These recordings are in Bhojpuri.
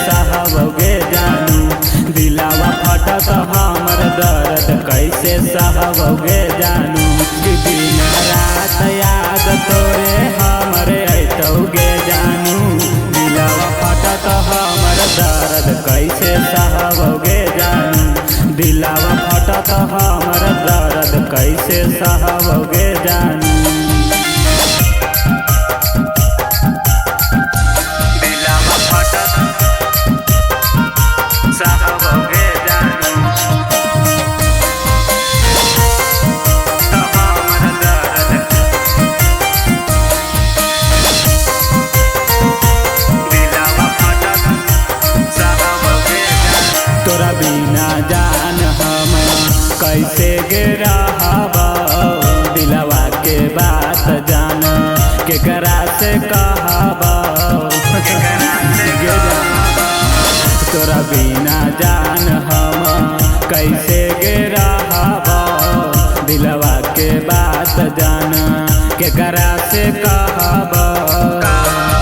सहबोगे जानू। दिलावा फटत हमर दर्द कैसे सहबोगे जानू। दिन रात याद तोरे हमरे अतोगे जानू। दिलावा फटत हमर दर्द कैसे सहबोगे जानू। दिलावा फटत हमर दर्द कैसे सहबोगे जानू। तोरा बिना जान हम कैसे गिरहबो। दिलवा के बात जान केकरा से कहबो। तोरा बिना जान हम कैसे गिरहबो। दिलवा के बात जान केकरा से कहबो।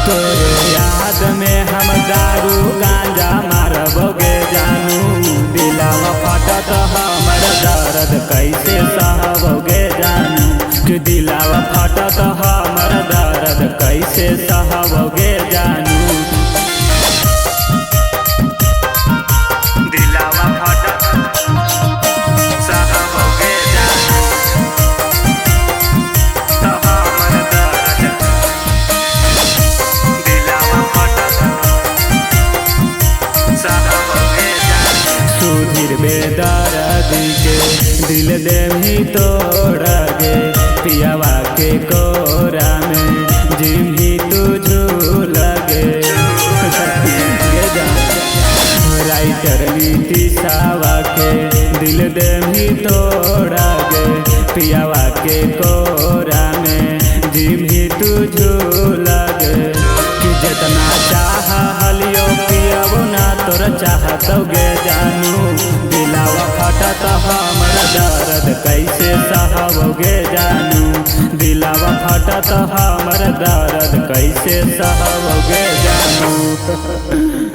तोरे याद में हम दारू गांजा मारबोगे जानू। दिलावा फटत हमर दर्द कैसे सहबोगे जानू। कि दिलावा फटत हमर दर्द कैसे सहबोगे जानू। दिलावा फटत सहबोगे जानू। हमर दर्द दिलावा फटत सहबोगे जानू। सुधीर बेदर्दी के दिल देही तोड़गे। पियावा के कोरा में जिम्ही तू झूलगे। राइटर नीतीशावा के दिल देही तोड़गे। पियावा के कोरा में जिम्ही तू झूलगे। कि जितना चाह हलियो पियबो ना तोर चाहतोगे जानू। दिलावा फटत हमर दर्द कैसे सहबोगे जानू। दिलावा फटत हमर दर्द कैसे सहबोगे जानू।